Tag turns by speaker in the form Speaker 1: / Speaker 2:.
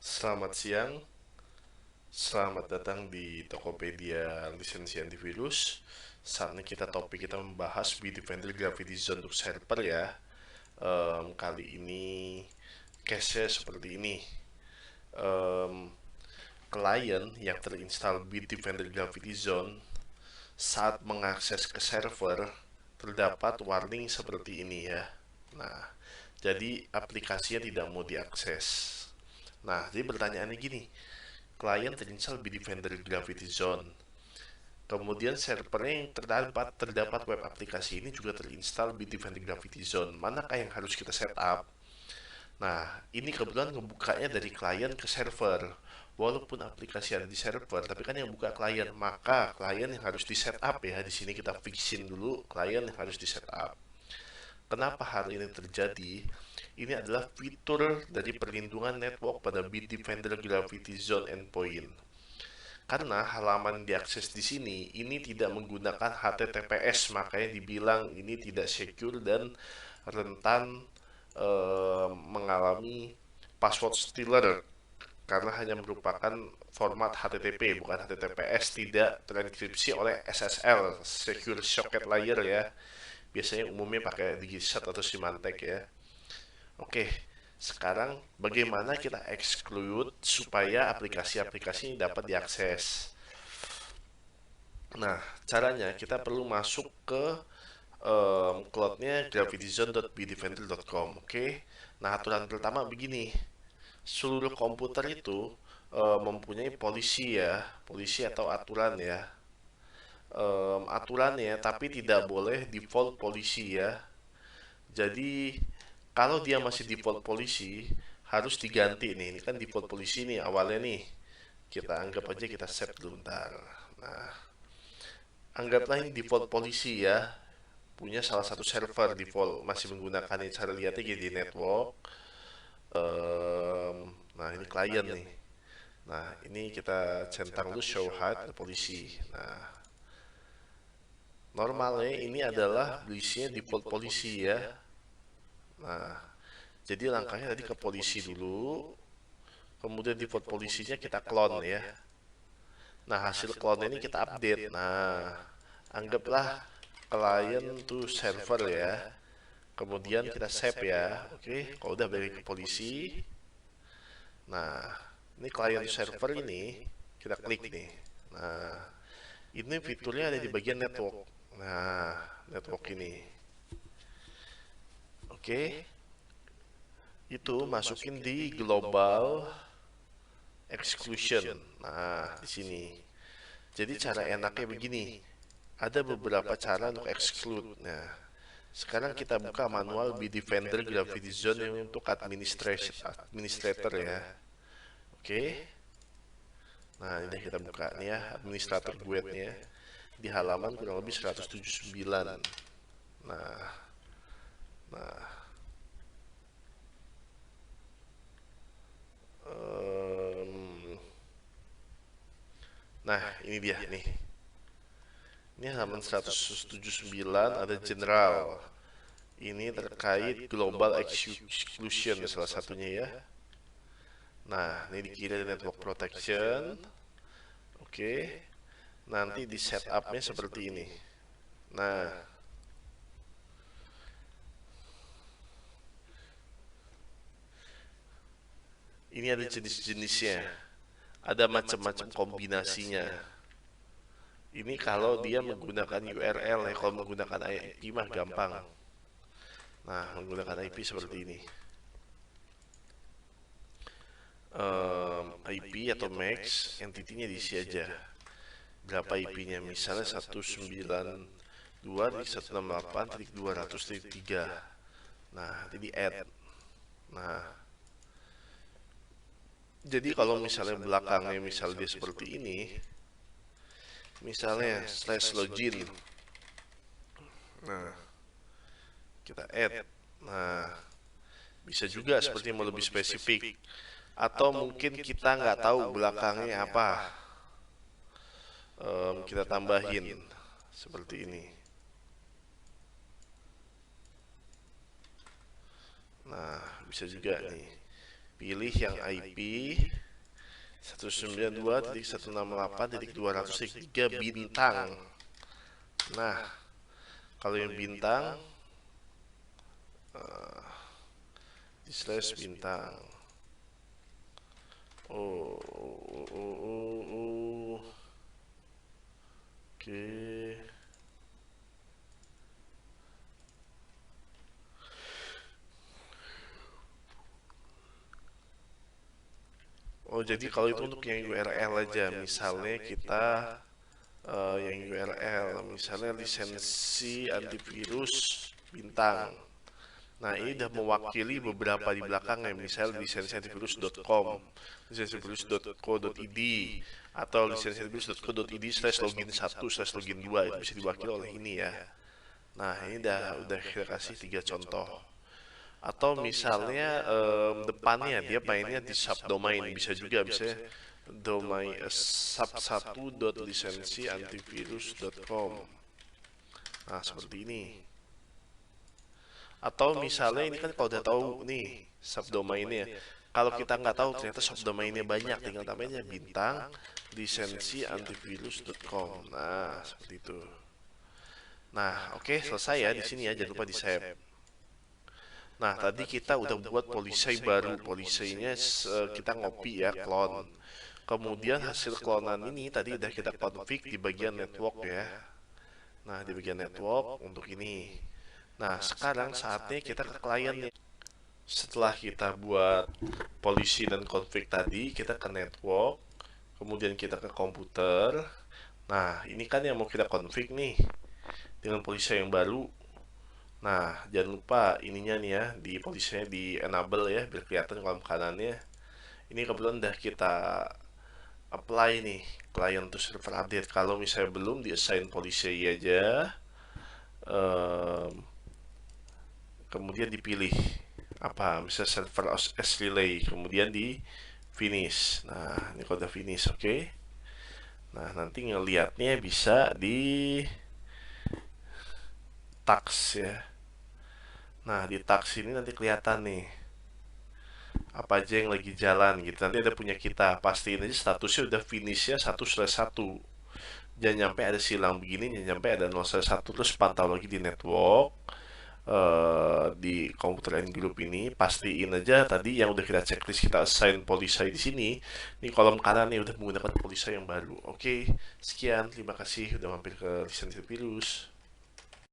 Speaker 1: Selamat siang, selamat datang di Tokopedia Lisensi Antivirus. Saat ini kita membahas Bitdefender Gravity Zone untuk server ya. Kali ini case-nya seperti ini. Em, Klien yang terinstall Bitdefender Gravity Zone saat mengakses ke server terdapat warning seperti ini ya. Nah, jadi aplikasinya tidak mau diakses. Nah, jadi pertanyaannya gini, klien terinstall Bitdefender Gravity Zone. Kemudian servernya yang terdapat web aplikasi ini juga terinstall Bitdefender Gravity Zone. Manakah yang harus kita setup? Nah, ini kebetulan ngebukanya dari klien ke server. Walaupun aplikasi ada di server, tapi kan yang buka klien, maka klien yang harus di setup ya. Di sini kita fixin dulu klien yang harus di setup. Kenapa hal ini terjadi? Ini adalah fitur dari perlindungan network pada Bitdefender Gravity Zone Endpoint. Karena halaman diakses di sini ini tidak menggunakan HTTPS, makanya dibilang ini tidak secure dan rentan mengalami password stealer karena hanya merupakan format HTTP bukan HTTPS, tidak terenkripsi oleh SSL Secure Socket Layer ya. Biasanya umumnya pakai Digisat atau Symantec ya. Oke, sekarang bagaimana kita exclude supaya aplikasi-aplikasi ini dapat diakses? Nah, caranya kita perlu masuk ke cloudnya gravityzone.bitdefender.com. Oke. Nah, aturan pertama begini, seluruh komputer itu mempunyai polisi ya, polisi atau aturan ya. Aturannya tapi tidak boleh default polisi ya. Jadi kalau dia masih default polisi harus diganti nih. Ini kan default polisi nih awalnya nih. Kita anggap aja kita set dulu bentar. Nah, anggaplah ini default polisi ya. Punya salah satu server default masih menggunakan ini, cara lihatnya jadi network. Nah ini klien nih. Nah ini kita centang dulu show hide polisi. Nah normalnya ini adalah polisinya default polisi ya. Nah jadi langkahnya tadi ke polisi dulu, kemudian default polisinya kita clone ya. Nah hasil clone ini kita update. Nah anggaplah klien tuh server ya. Kemudian kita save ya. Oke, kalau udah balik ke polisi. Nah, ini klien server ini kita klik nih. Nah, ini fiturnya ada di bagian network. Nah, network ini. Oke, itu masukin di global exclusion. Nah, di sini. Jadi cara enaknya begini. Ada beberapa cara untuk exclude. Nah, sekarang kita buka manual Bitdefender Gravity Zone yang untuk administrator ya. Oke. Nah, ini kita buka nih ya, administrator guide-nya di halaman kurang lebih 179. Nah, nah, um, nah ini dia nih. Ini halaman 179 ada general. Ini terkait global exclusion salah satunya ya. Nah, ini di kiri ada network protection. Oke. Nanti di setupnya seperti ini. Nah, ini ada jenis-jenisnya. Ada macam-macam kombinasinya. Ini kalau dia menggunakan URL ya, kalau menggunakan IP mah gampang. Nah, menggunakan IP seperti ini. IP atau max, entity-nya diisi aja. Berapa IP-nya? Misalnya 192.168.200.3. Nah, jadi add. Nah, jadi kalau misalnya belakangnya misalnya dia seperti ini, misalnya slash login. Nah, kita add. Nah, bisa juga seperti mau lebih spesifik. Atau mungkin kita nggak tahu belakangnya apa. Kita tambahin seperti ini. Nah, bisa juga nih. pilih yang IP 192.168.200.3 bintang. Nah, kalau yang bintang di slash bintang. Oke. Jadi kalau itu untuk yang URL aja. Misalnya kita yang URL, misalnya lisensi antivirus bintang. Nah, ini udah mewakili beberapa di belakangnya, misalnya lisensiantivirus.com, lisensiantivirus.co.id, atau lisensiantivirus.co.id/login1/login2, itu bisa diwakili oleh ini ya. Nah, ini udah kita kasih 3 contoh. Atau misalnya depannya dia mainnya di subdomain, bisa juga, misalnya domain sub1.lisensiantivirus.com. Nah, seperti ini. Atau misalnya ini kan kalau udah tahu nih subdomainnya, kalau kita nggak tahu ternyata subdomainnya banyak, tinggal tambahinnya bintang lisensiantivirus.com. Nah, seperti itu. Nah, oke, selesai ya di sini ya, jangan lupa di save. Nah, tadi kita udah buat polisai baru. Polisainya kita ngopi ya, clone. Kemudian hasil klonan ini tadi udah kita config di bagian network ya. Nah, di bagian network untuk ini. Nah, sekarang saatnya kita ke klien nih. Setelah kita buat polisi dan config tadi, kita ke network, kemudian kita ke komputer. Nah, ini kan yang mau kita config nih dengan polisi yang baru. Nah, jangan lupa ininya nih ya, di polisinya di enable ya, biar kelihatan kolom kanannya. Ini kebetulan udah kita apply nih, client to server update. Kalau misalnya belum, di assign polisi aja. Kemudian dipilih apa, misalnya server as relay, kemudian di finish. Nah, ini kalau udah finish, oke. Nah, nanti ngelihatnya bisa di tax ya. Nah, di tax ini nanti kelihatan nih apa aja yang lagi jalan gitu. Nanti ada punya kita, pastiin aja statusnya udah finishnya 1/1. Jangan nyampe ada silang begini, jangan nyampe ada 0/1. Terus pantau lagi di network, di komputer and group ini, pastiin aja tadi yang udah kita checklist, kita assign polisai di sini. Ini kolom kanan nih udah menggunakan polisai yang baru. Oke, sekian, terima kasih udah mampir ke Lisensi Virus.